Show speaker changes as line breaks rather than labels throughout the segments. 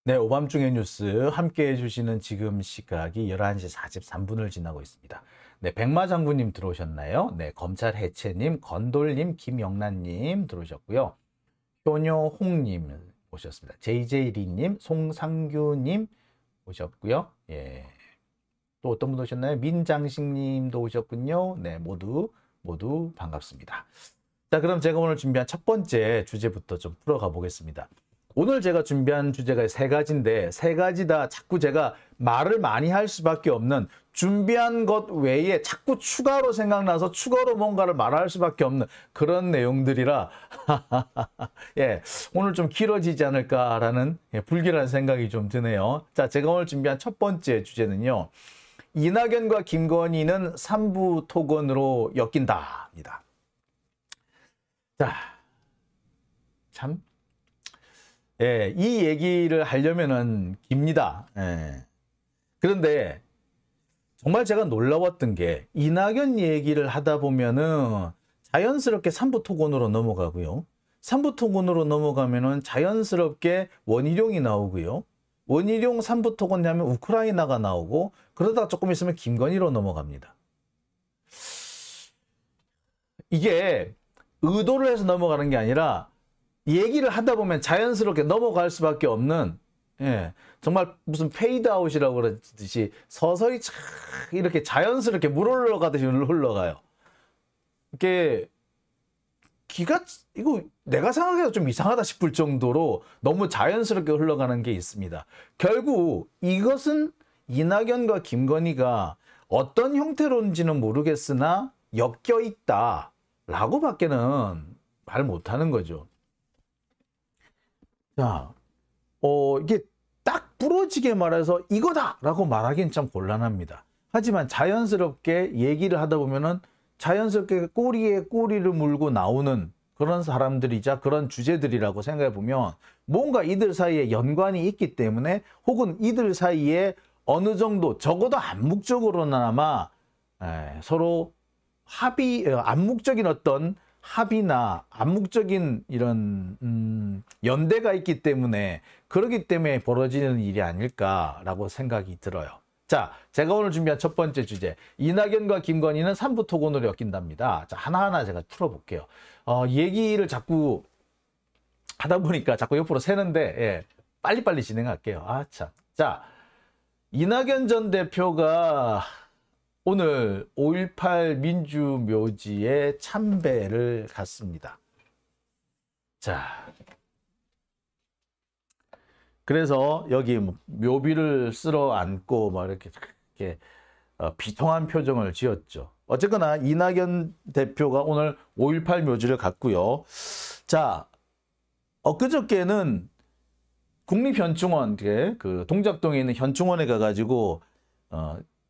네, 오밤중의 뉴스 함께 해주시는 지금 시각이 11시 43분을 지나고 있습니다. 네, 백마 장군님 들어오셨나요? 네, 검찰 해체님, 건돌님, 김영란님 들어오셨고요. 효녀홍님 오셨습니다. JJ리님, 송상규님 오셨고요. 예, 또 어떤 분 오셨나요? 민장식님도 오셨군요. 네, 모두 반갑습니다. 자, 그럼 제가 오늘 준비한 첫 번째 주제부터 좀 풀어가 보겠습니다. 오늘 제가 준비한 주제가 세 가지인데 세 가지 다 자꾸 제가 말을 많이 할 수밖에 없는 준비한 것 외에 자꾸 추가로 생각나서 추가로 뭔가를 말할 수밖에 없는 그런 내용들이라 예, 오늘 좀 길어지지 않을까라는 불길한 생각이 좀 드네요. 자, 제가 오늘 준비한 첫 번째 주제는요. 이낙연과 김건희는 3부 토건으로 엮인다입니다. 자, 참 예, 이 얘기를 하려면은 깁니다. 예. 그런데 정말 제가 놀라웠던 게 이낙연 얘기를 하다 보면은 자연스럽게 삼부 토건으로 넘어가고요. 삼부 토건으로 넘어가면은 자연스럽게 원희룡이 나오고요. 원희룡 삼부 토건 하면 우크라이나가 나오고 그러다가 조금 있으면 김건희로 넘어갑니다. 이게 의도를 해서 넘어가는 게 아니라 얘기를 하다 보면 자연스럽게 넘어갈 수밖에 없는 예, 정말 무슨 페이드아웃이라고 그러듯이 서서히 이렇게 자연스럽게 물 흘러가듯이 흘러가요. 이게 이거 내가 생각해도 좀 이상하다 싶을 정도로 너무 자연스럽게 흘러가는 게 있습니다. 결국 이것은 이낙연과 김건희가 어떤 형태로인지는 모르겠으나 엮여 있다라고 밖에는 말 못하는 거죠. 자, 이게 딱 부러지게 말해서 이거다라고 말하기는 참 곤란합니다. 하지만 자연스럽게 얘기를 하다 보면은 자연스럽게 꼬리에 꼬리를 물고 나오는 그런 사람들이자 그런 주제들이라고 생각해 보면 뭔가 이들 사이에 연관이 있기 때문에 혹은 이들 사이에 어느 정도 적어도 암묵적으로나마 서로 암묵적인 어떤 합의나 암묵적인 이런 연대가 있기 때문에 그러기 때문에 벌어지는 일이 아닐까라고 생각이 들어요. 자, 제가 오늘 준비한 첫 번째 주제 이낙연과 김건희는 3부 토건으로 엮인답니다. 자, 하나하나 제가 풀어볼게요. 얘기를 자꾸 하다 보니까 자꾸 옆으로 새는데 예, 빨리빨리 진행할게요. 아, 참. 자, 이낙연 전 대표가 오늘 5.18 민주묘지에 참배를 갔습니다. 자, 그래서 여기 묘비를 쓸어 안고 막 이렇게 비통한 표정을 지었죠. 어쨌거나 이낙연 대표가 오늘 5.18 묘지를 갔고요. 자, 엊그저께는 국립현충원, 그 동작동에 있는 현충원에 가가지고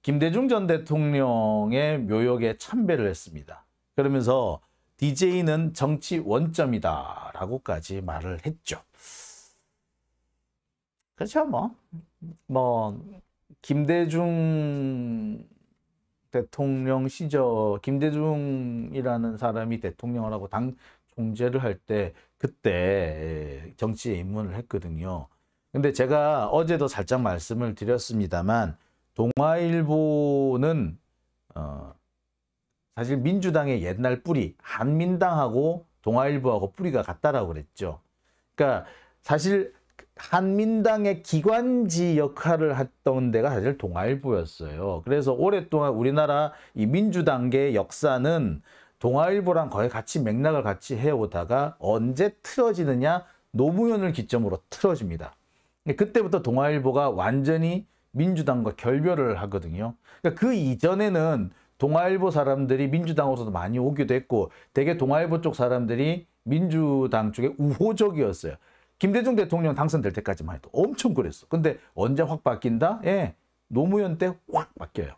김대중 전 대통령의 묘역에 참배를 했습니다. 그러면서 DJ는 정치 원점이다 라고까지 말을 했죠. 그렇죠. 김대중 대통령 시절 김대중이라는 사람이 대통령을 하고 당 총재를 할 때 그때 정치에 입문을 했거든요. 근데 제가 어제도 살짝 말씀을 드렸습니다만 동아일보는 사실 민주당의 옛날 뿌리 한민당하고 동아일보하고 뿌리가 같다라고 그랬죠. 그러니까 사실 한민당의 기관지 역할을 했던 데가 사실 동아일보였어요. 그래서 오랫동안 우리나라 이 민주당계 역사는 동아일보랑 거의 같이 맥락을 같이 해오다가 언제 틀어지느냐 노무현을 기점으로 틀어집니다. 그때부터 동아일보가 완전히 민주당과 결별을 하거든요. 그러니까 그 이전에는 동아일보 사람들이 민주당으로서도 많이 오기도 했고 되게 동아일보 쪽 사람들이 민주당 쪽에 우호적이었어요. 김대중 대통령 당선될 때까지만 해도 엄청 그랬어. 근데 언제 확 바뀐다? 예, 노무현 때 확 바뀌어요.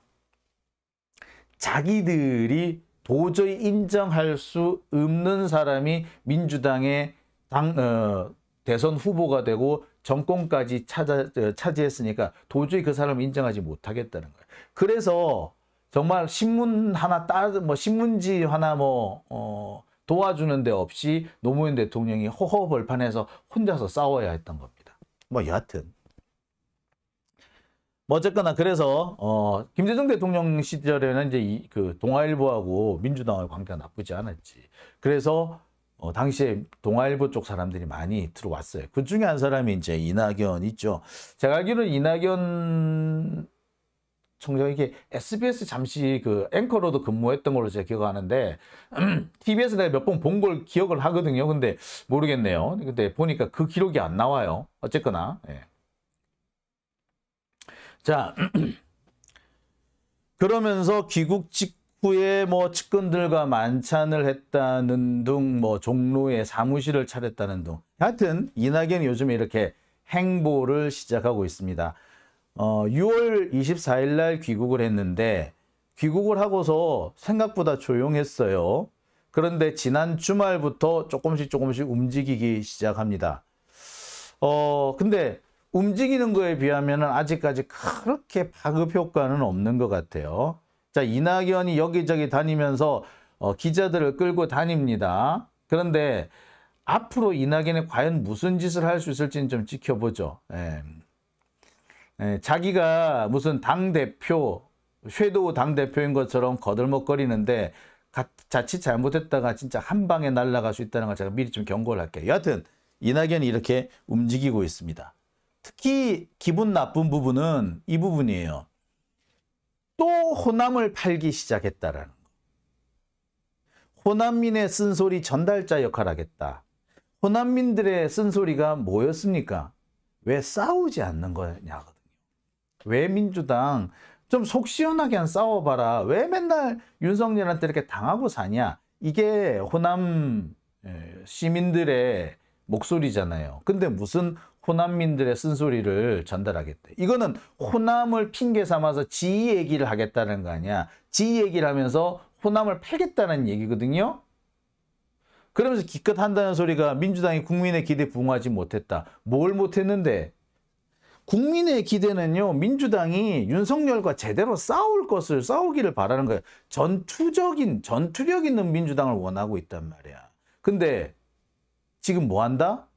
자기들이 도저히 인정할 수 없는 사람이 민주당의 대선 후보가 되고 정권까지 차지했으니까 도저히 그 사람을 인정하지 못하겠다는 거예요. 그래서 정말 신문 하나 신문지 하나 도와주는 데 없이 노무현 대통령이 허허벌판해서 혼자서 싸워야 했던 겁니다. 여하튼 뭐 어쨌거나 그래서 김대중 대통령 시절에는 이제 그 동아일보하고 민주당의 관계가 나쁘지 않았지. 그래서 당시에 동아일보 쪽 사람들이 많이 들어왔어요. 그 중에 한 사람이 이제 이낙연 있죠. 제가 알기로는 이낙연 총장 이게 SBS 잠시 그 앵커로도 근무했던 걸로 제가 기억하는데 TBS 내가 몇 번 본 걸 기억을 하거든요. 근데 모르겠네요. 근데 보니까 그 기록이 안 나와요. 어쨌거나. 예. 자, 그러면서 귀국 직후에 뭐 측근들과 만찬을 했다는 등 뭐 종로에 사무실을 차렸다는 등 하여튼 이낙연이 요즘에 이렇게 행보를 시작하고 있습니다. 6월 24일 날 귀국을 했는데 귀국을 하고서 생각보다 조용했어요. 그런데 지난 주말부터 조금씩 움직이기 시작합니다. 근데 움직이는 거에 비하면 아직까지 그렇게 파급 효과는 없는 것 같아요. 자, 이낙연이 여기저기 다니면서 기자들을 끌고 다닙니다. 그런데 앞으로 이낙연이 과연 무슨 짓을 할 수 있을지는 좀 지켜보죠. 자기가 무슨 당대표, 섀도우 당대표인 것처럼 거들먹거리는데 자칫 잘못했다가 진짜 한 방에 날아갈 수 있다는 걸 제가 미리 좀 경고를 할게요. 여하튼 이낙연이 이렇게 움직이고 있습니다. 특히 기분 나쁜 부분은 이 부분이에요. 또 호남을 팔기 시작했다라는 거. 호남민의 쓴소리 전달자 역할을 하겠다. 호남민들의 쓴소리가 뭐였습니까? 왜 싸우지 않는 거냐거든요. 왜 민주당 좀 속 시원하게 한 싸워봐라. 왜 맨날 윤석열한테 이렇게 당하고 사냐. 이게 호남 시민들의 목소리잖아요. 근데 무슨 호남민들의 쓴소리를 전달하겠대. 이거는 호남을 핑계 삼아서 지 얘기를 하겠다는 거 아니야. 지 얘기를 하면서 호남을 팔겠다는 얘기거든요. 그러면서 기껏 한다는 소리가 민주당이 국민의 기대에 부응하지 못했다. 뭘 못했는데? 국민의 기대는요. 민주당이 윤석열과 제대로 싸우기를 바라는 거예요. 전투력 있는 민주당을 원하고 있단 말이야. 근데 지금 뭐 한다?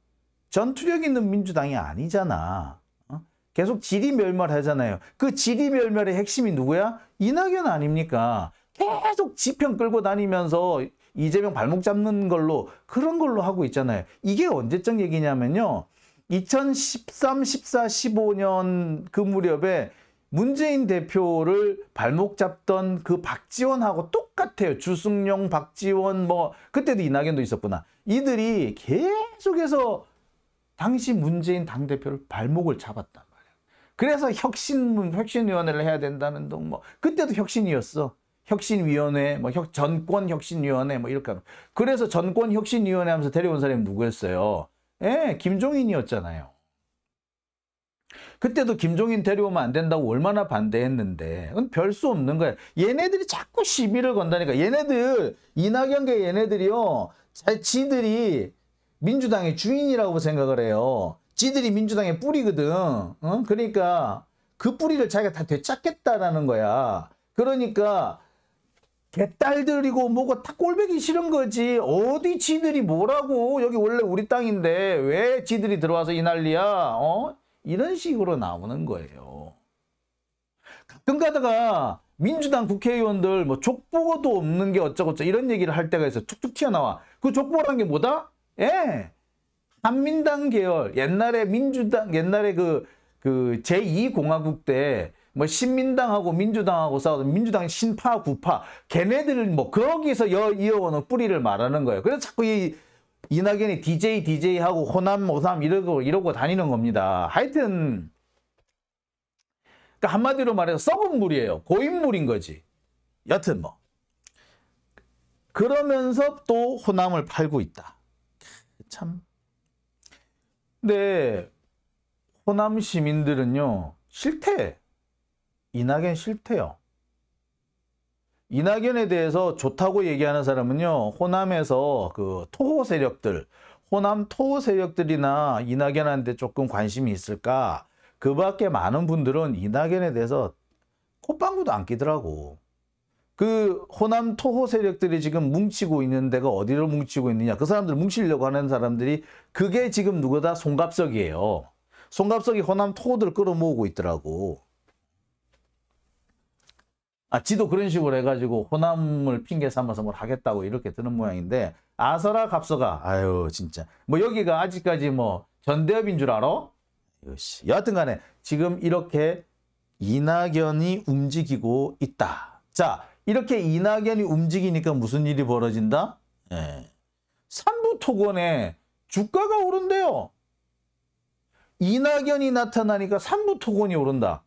전투력 있는 민주당이 아니잖아. 계속 지리멸멸하잖아요. 그 지리멸멸의 핵심이 누구야? 이낙연 아닙니까? 계속 지편 끌고 다니면서 이재명 발목 잡는 걸로 그런 걸로 하고 있잖아요. 이게 언제적 얘기냐면요. 2013, 14, 15년 그 무렵에 문재인 대표를 발목 잡던 그 박지원하고 똑같아요. 주승용, 박지원 뭐 그때도 이낙연도 있었구나. 이들이 계속해서 당시 문재인 당대표를 발목을 잡았단 말이야. 그래서 혁신위원회를 해야 된다는 등 뭐 그때도 혁신이었어. 혁신위원회, 뭐 전권혁신위원회 뭐 이렇게 하면. 그래서 전권혁신위원회 하면서 데려온 사람이 누구였어요? 김종인이었잖아요. 그때도 김종인 데려오면 안 된다고 얼마나 반대했는데 그건 별 수 없는 거야. 얘네들이 자꾸 시비를 건다니까. 이낙연계 얘네들이요. 지들이 민주당의 주인이라고 생각을 해요. 지들이 민주당의 뿌리거든. 그러니까 그 뿌리를 자기가 다 되찾겠다라는 거야. 그러니까 개딸들이고 뭐고 다 꼴보기 싫은 거지. 어디 지들이 뭐라고. 여기 원래 우리 땅인데 왜 지들이 들어와서 이 난리야. 이런 식으로 나오는 거예요. 가끔 가다가 민주당 국회의원들 뭐 족보도 없는 게 어쩌고저쩌고 이런 얘기를 할 때가 있어. 툭툭 튀어나와. 그 족보란 게 뭐다? 한민당 계열. 옛날에 그 제2공화국 때 뭐 신민당하고 민주당하고 싸우던 민주당 신파 구파 걔네들 뭐 거기서 이어오는 뿌리를 말하는 거예요. 그래서 자꾸 이낙연이 DJ 하고 호남 이러고 다니는 겁니다. 하여튼 그러니까 한마디로 말해서 썩은 물이에요. 고인물인 거지. 여튼 뭐 그러면서 또 호남을 팔고 있다. 참. 근데 호남 시민들은요 싫대. 이낙연 싫대요. 이낙연에 대해서 좋다고 얘기하는 사람은요 호남에서 그 토호 세력들, 호남 토호 세력들이나 이낙연한테 조금 관심이 있을까? 그 밖에 많은 분들은 이낙연에 대해서 콧방구도 안 끼더라고. 그 호남 토호 세력들이 지금 뭉치고 있는 데가 어디로 뭉치고 있느냐. 그 사람들 뭉치려고 하는 사람들이 그게 지금 누구다? 송갑석이에요. 송갑석이 호남 토호들 끌어모으고 있더라고. 지도 그런 식으로 해가지고 호남을 핑계 삼아서 뭘 하겠다고 이렇게 드는 모양인데, 아서라 갑서가, 아유 진짜 뭐 여기가 아직까지 뭐 전대협인 줄 알아? 여하튼 간에 지금 이렇게 이낙연이 움직이고 있다. 자, 이렇게 이낙연이 움직이니까 무슨 일이 벌어진다? 삼부토건에 주가가 오른대요. 이낙연이 나타나니까 삼부토건이 오른다.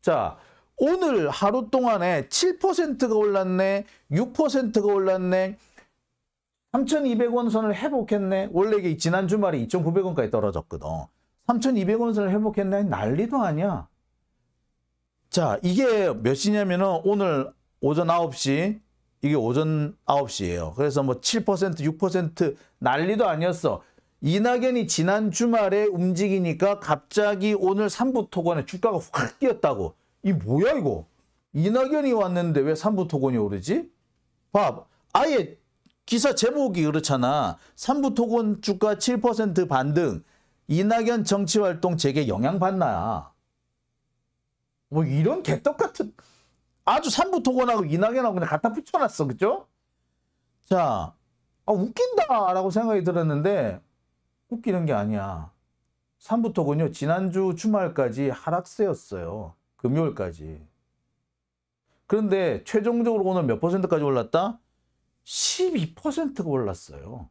자, 오늘 하루 동안에 7%가 올랐네, 6%가 올랐네, 3,200원 선을 회복했네. 원래 이게 지난 주말에 2,900원까지 떨어졌거든. 3,200원 선을 회복했네. 난리도 아니야. 자, 이게 몇 시냐면은 오늘 오전 9시, 이게 오전 9시예요. 그래서 뭐 7%, 6% 난리도 아니었어. 이낙연이 지난 주말에 움직이니까 갑자기 오늘 삼부토건에 주가가 확 뛰었다고. 이 뭐야 이거? 이낙연이 왔는데 왜 삼부토건이 오르지? 봐, 아예 기사 제목이 그렇잖아. 삼부토건 주가 7% 반등. 이낙연 정치활동 재개 영향받나? 뭐 이런 개떡 같은, 아주 삼부토건하고 이낙연하고 그냥 갖다 붙여놨어. 그죠? 자, 웃긴다라고 생각이 들었는데 웃기는 게 아니야. 삼부토건요, 지난주 주말까지 하락세였어요. 금요일까지. 그런데 최종적으로 오늘 몇 %까지 올랐다? 12%가 올랐어요.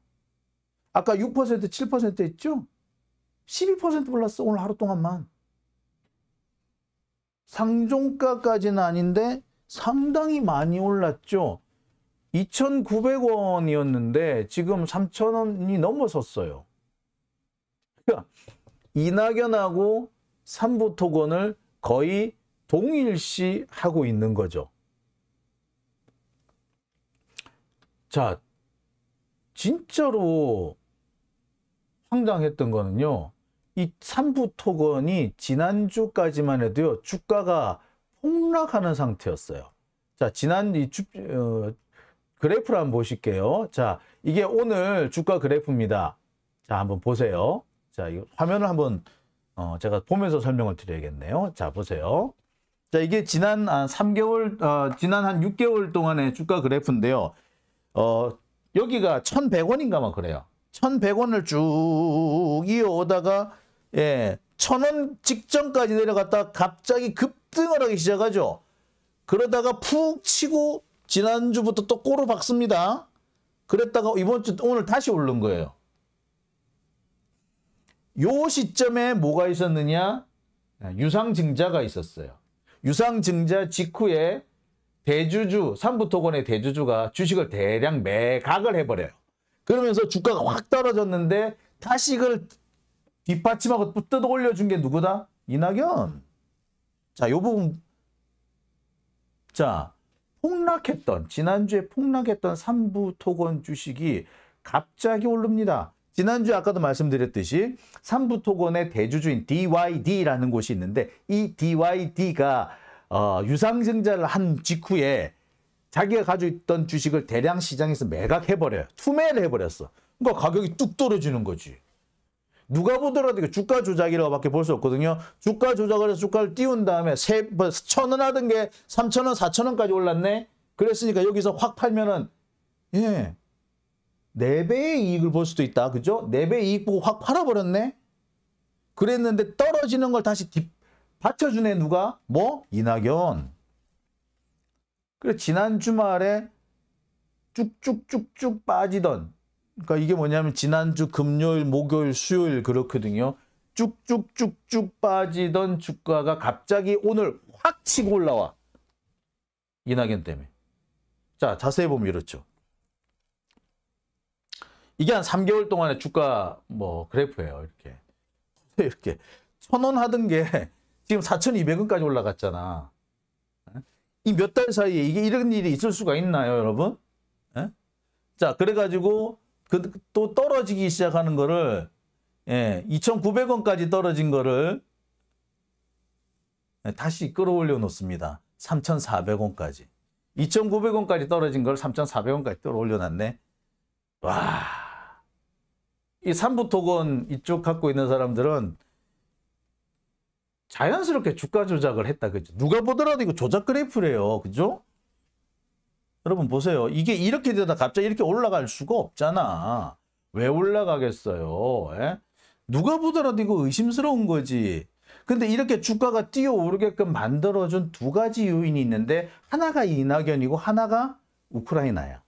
아까 6%, 7% 했죠? 12% 올랐어, 오늘 하루 동안만. 상종가까지는 아닌데 상당히 많이 올랐죠. 2,900원이었는데 지금 3,000원이 넘어섰어요. 그러니까 이낙연하고 삼부토건을 거의 동일시 하고 있는 거죠. 자, 진짜로 황당했던 거는요, 이 삼부토건이 지난주까지만 해도요, 주가가 폭락하는 상태였어요. 자, 지난 그래프를 한번 보실게요. 자, 이게 오늘 주가 그래프입니다. 자, 한번 보세요. 자, 이 화면을 한번 제가 보면서 설명을 드려야겠네요. 자, 보세요. 자, 이게 지난 한 3개월, 지난 한 6개월 동안의 주가 그래프인데요. 여기가 1,100원인가 막 그래요. 1,100원을 쭉 이어오다가 1,000원 직전까지 내려갔다가 갑자기 급등을 하기 시작하죠. 그러다가 푹 치고 지난주부터 또 꼬르 박습니다. 그랬다가 이번 주 오늘 다시 오른 거예요. 요 시점에 뭐가 있었느냐? 유상증자가 있었어요. 유상증자 직후에 대주주, 삼부토건의 대주주가 주식을 대량 매각을 해버려요. 그러면서 주가가 확 떨어졌는데 다시 이걸 뒷받침하고 뜯어 올려준 게 누구다? 이낙연. 자, 요 부분. 자, 지난주에 폭락했던 삼부토건 주식이 갑자기 오릅니다. 지난주에 아까도 말씀드렸듯이 삼부토건의 대주주인 DYD라는 곳이 있는데, 이 DYD가 유상증자를 한 직후에 자기가 가지고 있던 주식을 대량 시장에서 매각해버려요. 투매를 해버렸어. 그러니까 가격이 뚝 떨어지는 거지. 누가 보더라도 이거 주가 조작이라고 밖에 볼 수 없거든요. 주가 조작을 해서 주가를 띄운 다음에 1,000원 하던 게 3,000원, 4,000원까지 올랐네? 그랬으니까 여기서 확 팔면은, 4배의 이익을 볼 수도 있다. 그죠? 4배 이익 보고 확 팔아버렸네? 그랬는데 떨어지는 걸 다시 받쳐주네, 누가? 뭐? 이낙연. 그래, 지난 주말에 쭉쭉쭉쭉 빠지던, 그러니까 이게 뭐냐면 지난주 금요일, 목요일, 수요일 그렇거든요. 쭉쭉쭉쭉 빠지던 주가가 갑자기 오늘 확 치고 올라와. 이낙연 때문에. 자, 자세히 보면 이렇죠. 이게 한 3개월 동안의 주가 그래프예요. 이렇게 1,000원 하던 게 지금 4,200원까지 올라갔잖아. 이 몇 달 사이에 이게 이런 일이 있을 수가 있나요, 여러분? 자, 그래가지고 또 떨어지기 시작하는 거를 2,900원까지 떨어진 거를 다시 끌어올려 놓습니다. 3,400원까지. 2,900원까지 떨어진 걸 3,400원까지 끌어올려 놨네. 와, 이 삼부토건 이쪽 갖고 있는 사람들은 자연스럽게 주가 조작을 했다. 그죠? 누가 보더라도 이거 조작 그래프래요. 그죠? 여러분 보세요. 이게 이렇게 되다 갑자기 이렇게 올라갈 수가 없잖아. 왜 올라가겠어요? 예? 누가 보더라도 이거 의심스러운 거지. 근데 이렇게 주가가 뛰어오르게끔 만들어준 두 가지 요인이 있는데 하나가 이낙연이고 하나가 우크라이나야.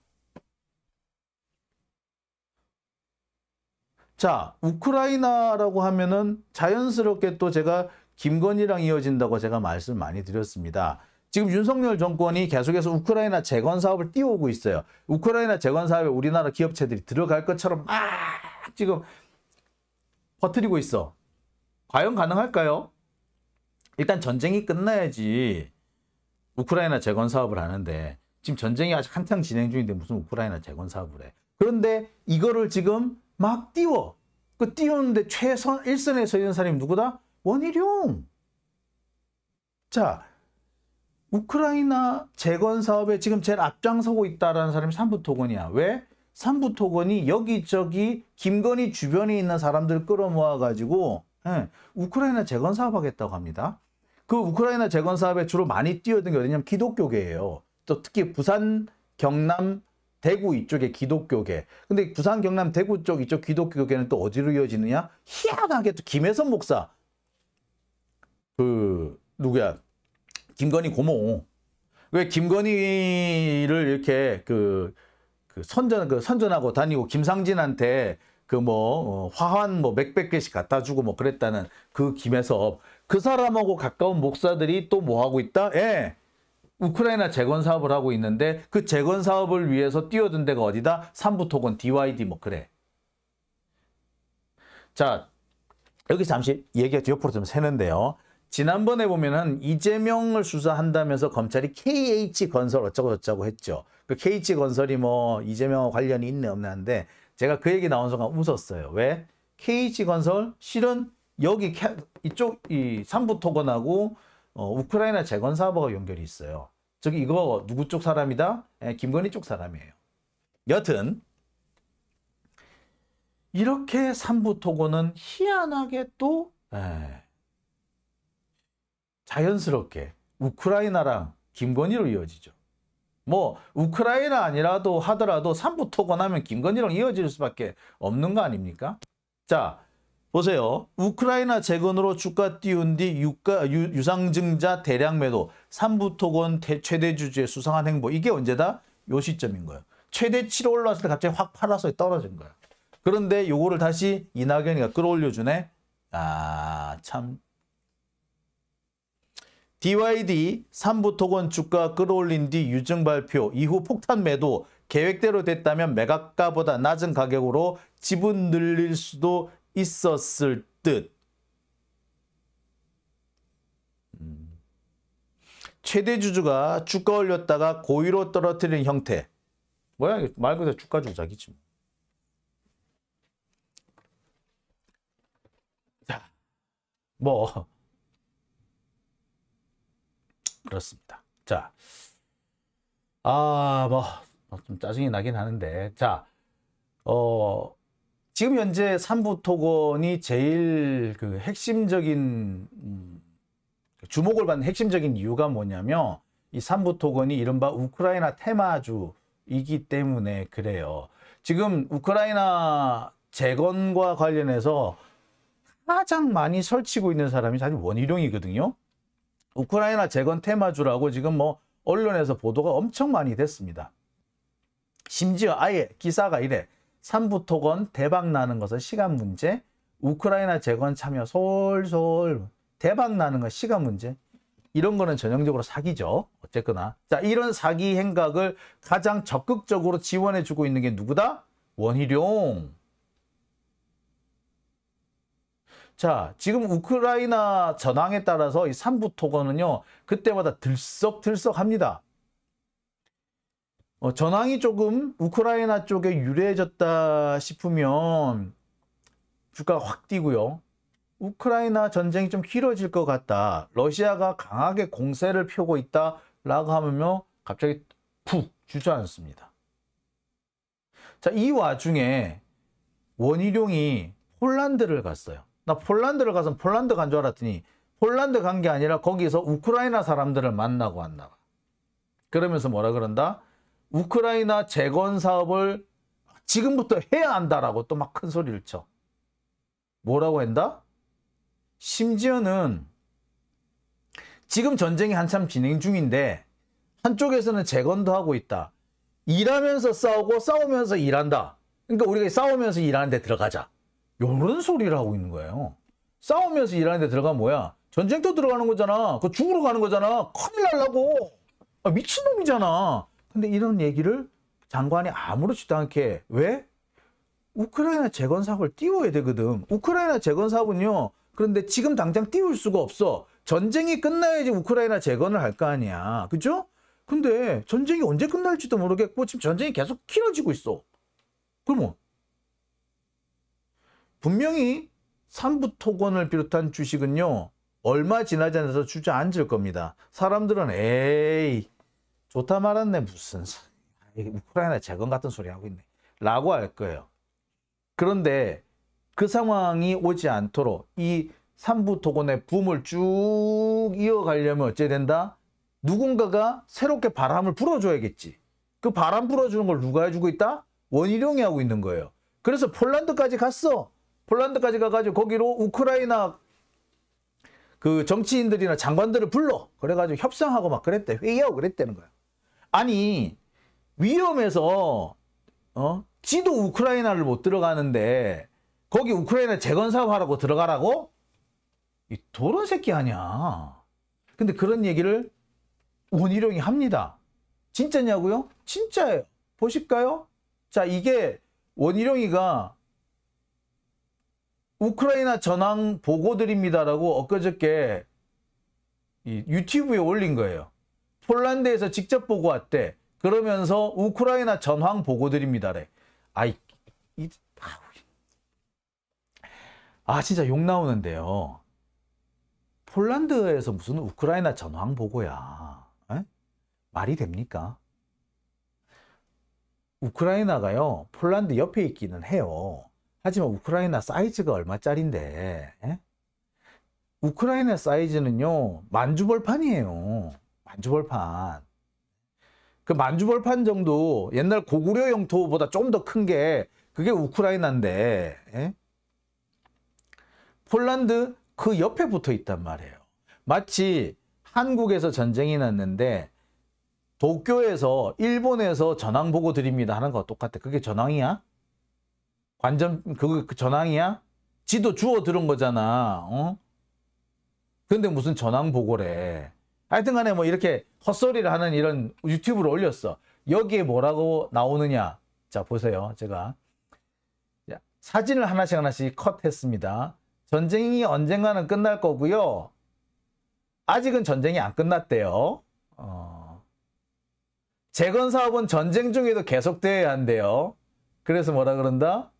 자, 우크라이나라고 하면은 자연스럽게 또 제가 김건희랑 이어진다고 제가 말씀 많이 드렸습니다. 지금 윤석열 정권이 계속해서 우크라이나 재건 사업을 띄워오고 있어요. 우크라이나 재건 사업에 우리나라 기업체들이 들어갈 것처럼 막 지금 버티고 있어. 과연 가능할까요? 일단 전쟁이 끝나야지 우크라이나 재건 사업을 하는데 지금 전쟁이 아직 한창 진행 중인데 무슨 우크라이나 재건 사업을 해. 그런데 이거를 지금 막 띄워. 그 띄우는데 최선 1선에 서 있는 사람이 누구다? 원희룡. 자, 우크라이나 재건 사업에 지금 제일 앞장서고 있다라는 사람이 삼부토건이야. 왜? 삼부토건이 여기저기 김건희 주변에 있는 사람들 끌어모아가지고 우크라이나 재건 사업 하겠다고 합니다. 그 우크라이나 재건 사업에 주로 많이 뛰어든 게 어디냐면 기독교계예요. 또 특히 부산, 경남, 대구 이쪽에 기독교계. 근데 부산, 경남, 대구 쪽 이쪽 기독교계는 또 어디로 이어지느냐? 희한하게 또 김혜선 목사. 누구야? 김건희 고모. 왜 김건희를 이렇게 선전하고 다니고 김상진한테 화환 몇백 개씩 갖다 주고 뭐 그랬다는 그 김혜섭. 그 사람하고 가까운 목사들이 또 뭐 하고 있다? 예. 우크라이나 재건 사업을 하고 있는데 그 재건 사업을 위해서 뛰어든 데가 어디다? 삼부토건 DYD 뭐 그래. 자, 여기 잠시 얘기가 뒤옆으로 좀 새는데요. 지난번에 보면은 이재명을 수사한다면서 검찰이 KH건설 어쩌고 했죠. 그 KH건설이 뭐 이재명과 관련이 있네 없네 하는데 제가 그 얘기 나온 순간 웃었어요. 왜? KH건설 실은 여기 이쪽 이 삼부토건하고 우크라이나 재건 사업하고 연결이 있어요. 저기 이거 누구 쪽 사람이다? 김건희 쪽 사람이에요. 여튼 이렇게 삼부토건은 희한하게 또 자연스럽게 우크라이나랑 김건희로 이어지죠. 뭐 우크라이나 아니라도 하더라도 삼부토건 하면 김건희랑 이어질 수밖에 없는 거 아닙니까? 자, 보세요. 우크라이나 재건으로 주가 띄운 뒤 유상증자 대량 매도, 삼부토건 최대 주주의 수상한 행보. 이게 언제다? 요 시점인 거예요. 최대치로 올라왔을 때 갑자기 확 팔아서 떨어진 거야. 그런데 요거를 다시 이낙연이가 끌어올려주네. 아, 참. DYD 삼부토건 주가 끌어올린 뒤 유증 발표, 이후 폭탄 매도, 계획대로 됐다면 매각가보다 낮은 가격으로 지분 늘릴 수도 있었을 듯. 최대 주주가 주가 올렸다가 고의로 떨어뜨리는 형태. 뭐야? 말 그대로 주가 조작이지. 자, 뭐 그렇습니다. 자, 좀 짜증이 나긴 하는데, 자, 지금 현재 삼부토건이 제일 핵심적인 주목을 받는 핵심적인 이유가 뭐냐면 이 삼부토건이 이른바 우크라이나 테마주이기 때문에 그래요. 지금 우크라이나 재건과 관련해서 가장 많이 설치고 있는 사람이 사실 원희룡이거든요. 우크라이나 재건 테마주라고 지금 뭐 언론에서 보도가 엄청 많이 됐습니다. 심지어 아예 기사가 이래. 삼부토건 대박 나는 것은 시간 문제. 우크라이나 재건 참여 솔솔 대박 나는 건 시간 문제. 이런 거는 전형적으로 사기죠. 어쨌거나. 자, 이런 사기 행각을 가장 적극적으로 지원해주고 있는 게 누구다? 원희룡. 자, 지금 우크라이나 전황에 따라서 이 삼부토건은요, 그때마다 들썩들썩합니다. 전황이 조금 우크라이나 쪽에 유리해졌다 싶으면 주가가 확 뛰고요. 우크라이나 전쟁이 좀 길어질 것 같다. 러시아가 강하게 공세를 펴고 있다라고 하면요, 갑자기 푹 주저앉습니다. 자, 이 와중에 원희룡이 폴란드를 갔어요. 나 폴란드를 가서 폴란드 간 줄 알았더니 폴란드 간 게 아니라 거기서 우크라이나 사람들을 만나고 왔나 봐. 그러면서 뭐라 그런다? 우크라이나 재건 사업을 지금부터 해야 한다라고 또 막 큰 소리를 쳐. 뭐라고 한다? 심지어는 지금 전쟁이 한참 진행 중인데 한쪽에서는 재건도 하고 있다. 일하면서 싸우고 싸우면서 일한다. 그러니까 우리가 싸우면서 일하는 데 들어가자. 이런 소리를 하고 있는 거예요. 싸우면서 일하는 데 들어가면 뭐야? 전쟁터 들어가는 거잖아. 그거 죽으러 가는 거잖아. 큰일 날라고. 아, 미친놈이잖아. 근데 이런 얘기를 장관이 아무렇지도 않게 왜? 우크라이나 재건 사업을 띄워야 되거든. 우크라이나 재건 사업은요. 그런데 지금 당장 띄울 수가 없어. 전쟁이 끝나야지 우크라이나 재건을 할 거 아니야. 그죠? 근데 전쟁이 언제 끝날지도 모르겠고 지금 전쟁이 계속 길어지고 있어. 그러면 분명히 삼부토건을 비롯한 주식은요. 얼마 지나지 않아서 주저앉을 겁니다. 사람들은 에이 좋다 말았네 무슨 우크라이나 재건 같은 소리 하고 있네 라고 할 거예요. 그런데 그 상황이 오지 않도록 이 삼부토건의 붐을 쭉 이어가려면 어찌해야 된다? 누군가가 새롭게 바람을 불어줘야겠지. 그 바람 불어주는 걸 누가 해주고 있다? 원희룡이 하고 있는 거예요. 그래서 폴란드까지 갔어. 폴란드까지 가가지고 거기로 우크라이나 그 정치인들이나 장관들을 불러. 그래가지고 협상하고 막 그랬대. 회의하고 그랬다는 거야. 아니 위험해서 지도 우크라이나를 못 들어가는데 거기 우크라이나 재건 사업하라고 들어가라고? 이 도런 새끼 아니야. 근데 그런 얘기를 원희룡이 합니다. 진짜냐고요? 진짜예요. 보실까요? 자, 이게 원희룡이가 우크라이나 전황 보고드립니다라고 엊그저께 이 유튜브에 올린 거예요. 폴란드에서 직접 보고 왔대. 그러면서 우크라이나 전황 보고드립니다래. 진짜 욕 나오는데요. 폴란드에서 무슨 우크라이나 전황 보고야. 에? 말이 됩니까? 우크라이나가요. 폴란드 옆에 있기는 해요. 하지만 우크라이나 사이즈가 얼마짜린데 우크라이나 사이즈는요. 만주벌판이에요. 만주벌판. 그 만주벌판 정도 옛날 고구려 영토보다 좀 더 큰 게 그게 우크라이나인데 폴란드 그 옆에 붙어 있단 말이에요. 마치 한국에서 전쟁이 났는데 도쿄에서 일본에서 전황 보고 드립니다 하는 거 똑같아. 그게 전황이야? 그 전황이야? 지도 주워 들은 거잖아. 근데 무슨 전황 보고래. 하여튼 간에 뭐 이렇게 헛소리를 하는 이런 유튜브를 올렸어. 여기에 뭐라고 나오느냐. 자, 보세요. 제가 사진을 하나씩 컷했습니다. 전쟁이 언젠가는 끝날 거고요. 아직은 전쟁이 안 끝났대요. 재건 사업은 전쟁 중에도 계속돼야 한대요. 그래서 뭐라 그런다?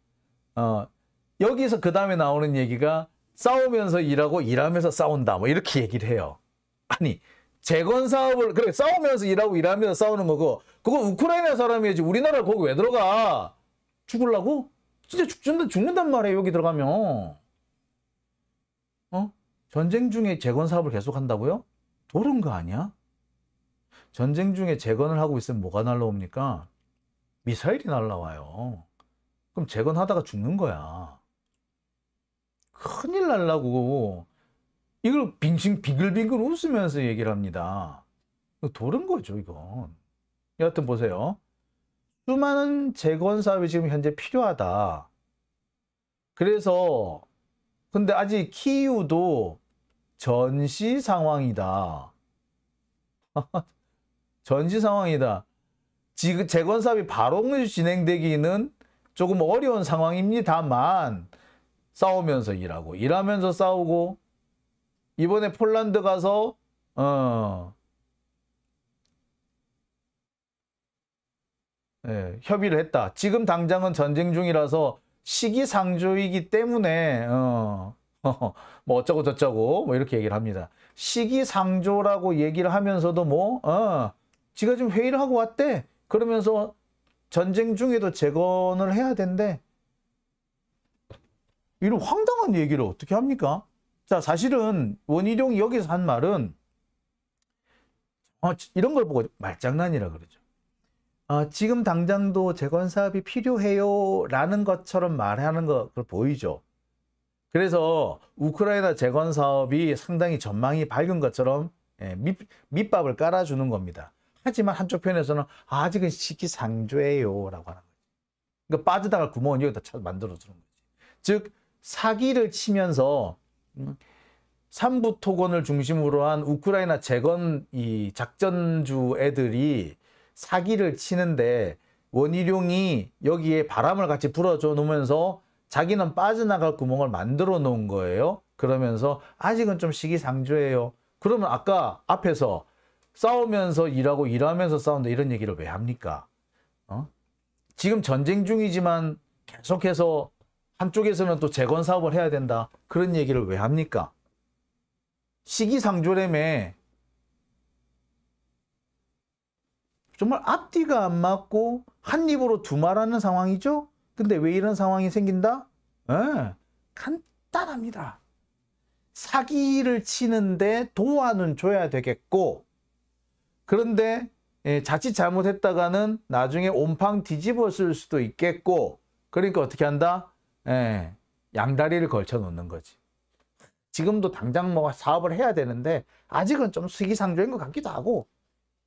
여기서 그 다음에 나오는 얘기가 싸우면서 일하고 일하면서 싸운다. 뭐 이렇게 얘기를 해요. 아니 재건 사업을 그래 싸우면서 일하고 일하면서 싸우는 거고 그거 우크라이나 사람이지 우리나라 거기 왜 들어가? 죽으려고? 진짜 죽는단 말이에요. 여기 들어가면. 전쟁 중에 재건 사업을 계속 한다고요? 도른 거 아니야? 전쟁 중에 재건을 하고 있으면 뭐가 날라옵니까? 미사일이 날라와요. 그럼 재건하다가 죽는 거야. 큰일 날라고 이걸 비글비글 웃으면서 얘기를 합니다. 도른 거죠, 이건. 여하튼 보세요. 수많은 재건 사업이 지금 현재 필요하다. 그래서 근데 아직 키이우도 전시 상황이다. 전시 상황이다. 지금 재건 사업이 바로 진행되기는 조금 어려운 상황입니다만 싸우면서 일하고 일하면서 싸우고 이번에 폴란드 가서 협의를 했다. 지금 당장은 전쟁 중이라서 시기상조이기 때문에 뭐 어쩌고 저쩌고 뭐 이렇게 얘기를 합니다. 시기상조라고 얘기를 하면서도 뭐 지가 지금 회의를 하고 왔대. 그러면서 전쟁 중에도 재건을 해야 된대. 이런 황당한 얘기를 어떻게 합니까? 자, 사실은 원희룡이 여기서 한 말은 이런 걸 보고 말장난이라 그러죠. 지금 당장도 재건 사업이 필요해요 라는 것처럼 말하는 거 보이죠. 그래서 우크라이나 재건 사업이 상당히 전망이 밝은 것처럼 밑밥을 깔아주는 겁니다. 하지만 한쪽 편에서는 아직은 시기상조예요 라고 하는 거죠. 그러니까 빠져나갈 구멍은 여기다 만들어주는 거지. 즉 사기를 치면서 삼부토건을 중심으로 한 우크라이나 재건 이 작전주 애들이 사기를 치는데 원희룡이 여기에 바람을 같이 불어줘 놓으면서 자기는 빠져나갈 구멍을 만들어 놓은 거예요. 그러면서 아직은 좀 시기상조예요. 그러면 아까 앞에서 싸우면서 일하고 일하면서 싸운다 이런 얘기를 왜 합니까? 지금 전쟁 중이지만 계속해서 한쪽에서는 또 재건 사업을 해야 된다. 그런 얘기를 왜 합니까? 시기상조라며. 정말 앞뒤가 안 맞고 한 입으로 두 말하는 상황이죠. 근데 왜 이런 상황이 생긴다? 간단합니다. 사기를 치는데 도와는 줘야 되겠고, 그런데 자칫 잘못했다가는 나중에 온팡 뒤집어 쓸 수도 있겠고, 그러니까 어떻게 한다? 양다리를 걸쳐 놓는 거지. 지금도 당장 뭐 사업을 해야 되는데 아직은 좀 시기상조인 것 같기도 하고,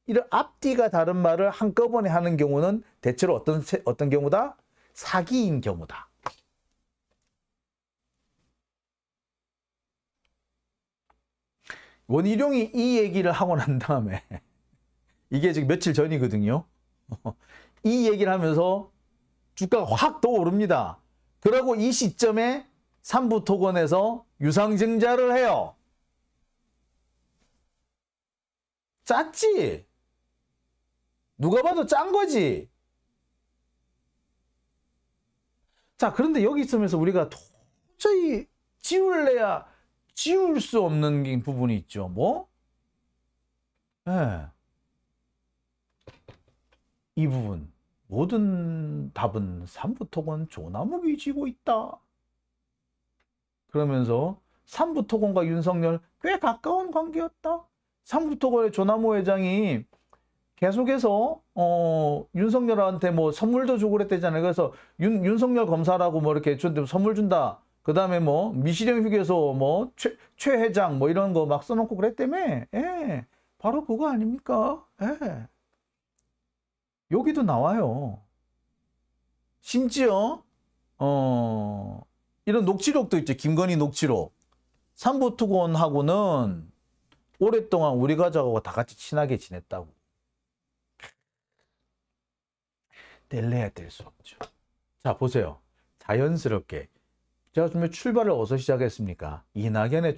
이런 앞뒤가 다른 말을 한꺼번에 하는 경우는 대체로 어떤 경우다? 사기인 경우다. 원희룡이 이 얘기를 하고 난 다음에 이게 지금 며칠 전이거든요. 이 얘기를 하면서 주가가 확 더 오릅니다. 그러고 이 시점에 삼부토건에서 유상증자를 해요. 짰지? 누가 봐도 짠 거지. 자, 그런데 여기 있으면서 우리가 도저히 지울래야 지울 수 없는 부분이 있죠. 뭐? 이 부분. 모든 답은 삼부토건 조나묵이 쥐고 있다. 그러면서 삼부토건과 윤석열 꽤 가까운 관계였다. 삼부토건의 조나무 회장이 계속해서 윤석열한테 뭐 선물도 주고 그랬대잖아요. 그래서 윤석열 검사라고 뭐 이렇게 선물 준다. 그 다음에 뭐 미시령 휴게소 뭐 최 회장 뭐 이런 거 막 써놓고 그랬다며. 바로 그거 아닙니까? 여기도 나와요. 심지어 이런 녹취록도 있죠. 김건희 녹취록. 삼부토건하고는 오랫동안 우리 가족하고 다 같이 친하게 지냈다고. 뗄래야 뗄 수 없죠. 자, 보세요. 자연스럽게. 제가 좀 출발을 어디서 시작했습니까? 이낙연에서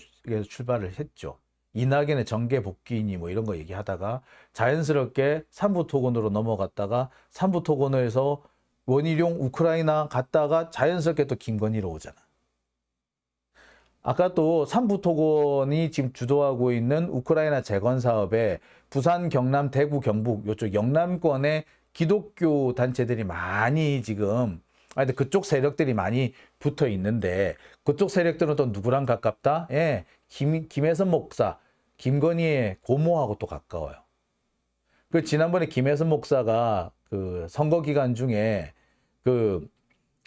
출발을 했죠. 이낙연의 정계 복귀니 뭐 이런 거 얘기하다가 자연스럽게 삼부토건으로 넘어갔다가 삼부토건에서 원희룡 우크라이나 갔다가 자연스럽게 또 김건희로 오잖아. 아까 또 삼부토건이 지금 주도하고 있는 우크라이나 재건 사업에 부산, 경남, 대구, 경북 이쪽 영남권의 기독교 단체들이 많이 지금 그쪽 세력들이 많이 붙어 있는데 그쪽 세력들은 또 누구랑 가깝다? 김혜선 목사, 김건희의 고모하고 또 가까워요. 그 지난번에 김혜선 목사가 그 선거 기간 중에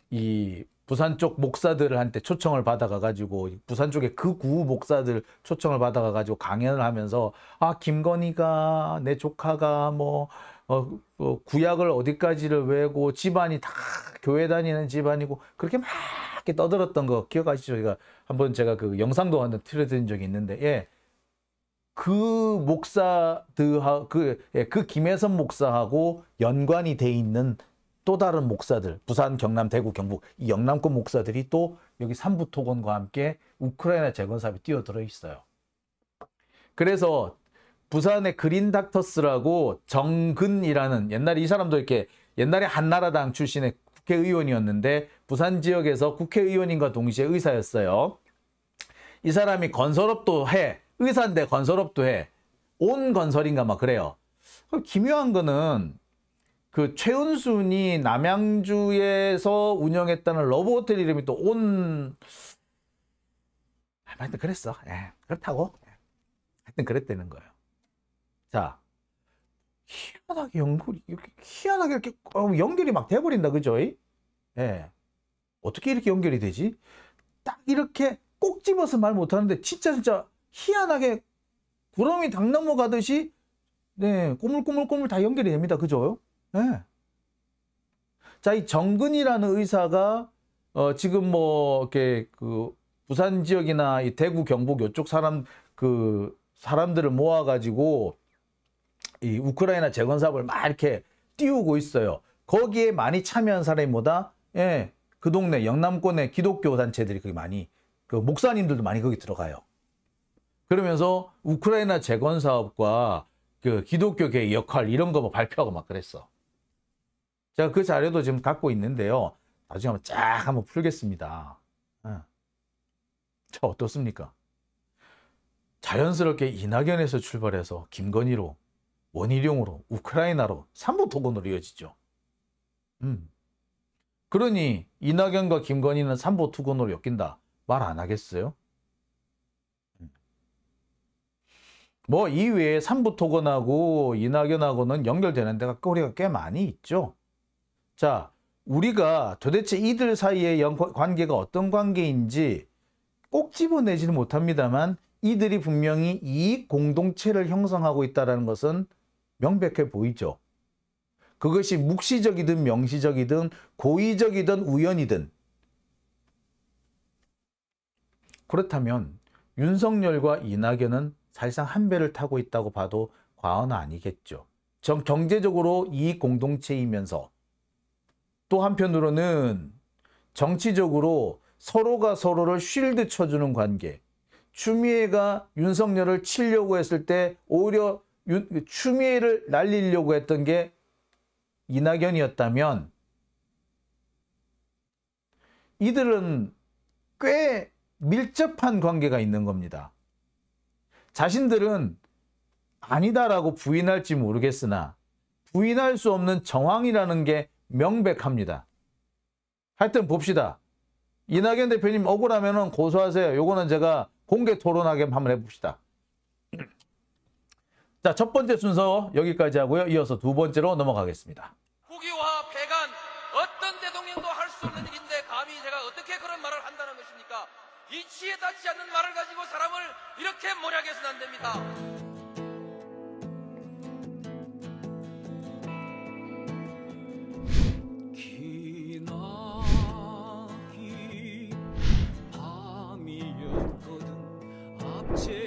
이 부산 쪽 목사들한테 초청을 받아가가지고 부산 쪽에 그 구 목사들 초청을 받아가가지고 강연을 하면서 김건희가 내 조카가 뭐 구약을 어디까지를 외고 집안이 다 교회 다니는 집안이고 그렇게 막 이렇게 떠들었던 거 기억하시죠? 제가 그 영상도 한번 틀어드린 적이 있는데 그 목사들하고 그 김혜선 목사하고 연관이 돼 있는 또 다른 목사들, 부산, 경남, 대구, 경북 이 영남권 목사들이 또 여기 삼부토건과 함께 우크라이나 재건 사업에 뛰어들어 있어요. 그래서 부산의 그린닥터스라고 정근이라는 옛날에 이 사람도 이렇게 옛날에 한나라당 출신의 국회의원이었는데 부산 지역에서 국회의원인과 동시에 의사였어요. 이 사람이 건설업도 해. 의사인데 건설업도 해. 온 건설인가 막 그래요. 기묘한 거는 그 최은순이 남양주에서 운영했다는 러브호텔 이름이 또 하여튼 그랬어. 그렇다고. 하여튼 그랬다는 거예요. 자, 희한하게 이렇게 연결이 막 돼버린다, 그죠? 예. 어떻게 이렇게 연결이 되지? 딱 이렇게 꼭 집어서 말 못하는데 진짜 희한하게 구름이 당 넘어가듯이 네, 꼬물꼬물 다 연결이 됩니다. 그죠? 네. 자, 이 정근이라는 의사가 지금 뭐 이렇게 그 부산 지역이나 이 대구 경북 이쪽 사람들을 모아가지고 이 우크라이나 재건 사업을 막 이렇게 띄우고 있어요. 거기에 많이 참여한 사람이 뭐다? 예, 그 동네 영남권의 기독교 단체들이 거기 많이 그 목사님들도 많이 거기 들어가요. 그러면서 우크라이나 재건 사업과 그 기독교계의 역할 이런 거 뭐 발표하고 막 그랬어. 제가 그 자료도 지금 갖고 있는데요. 나중에 한번 쫙 한번 풀겠습니다. 자, 어떻습니까? 자연스럽게 이낙연에서 출발해서 김건희로, 원희룡으로, 우크라이나로 삼보토건으로 이어지죠. 그러니 이낙연과 김건희는 삼보토건으로 엮인다. 말 안 하겠어요? 뭐 이외에 삼부토건하고 이낙연하고는 연결되는 데가 우리가 꽤 많이 있죠. 자, 우리가 도대체 이들 사이의 관계가 어떤 관계인지 꼭 집어내지는 못합니다만 이들이 분명히 이익 공동체를 형성하고 있다는 것은 명백해 보이죠. 그것이 묵시적이든 명시적이든 고의적이든 우연이든. 그렇다면 윤석열과 이낙연은 사실상 한 배를 타고 있다고 봐도 과언은 아니겠죠. 경제적으로 이익 공동체이면서 또 한편으로는 정치적으로 서로가 서로를 쉴드 쳐주는 관계. 추미애가 윤석열을 치려고 했을 때 오히려 추미애를 날리려고 했던 게 이낙연이었다면 이들은 꽤 밀접한 관계가 있는 겁니다. 자신들은 아니다라고 부인할지 모르겠으나 부인할 수 없는 정황이라는 게 명백합니다. 하여튼 봅시다. 이낙연 대표님 억울하면 고소하세요. 요거는 제가 공개 토론하게 한번 해봅시다. 자, 첫 번째 순서 여기까지 하고요. 이어서 두 번째로 넘어가겠습니다.
국유화 폐간 어떤 대통령도 할 수 없는 일인데 감히 제가 어떻게 그런 말을 한다는 것입니까? 이치에 닿지 않는 말을 가지고 사람을 이렇게 몰약해서는 안 됩니다.
기나긴 밤이었거든 앞채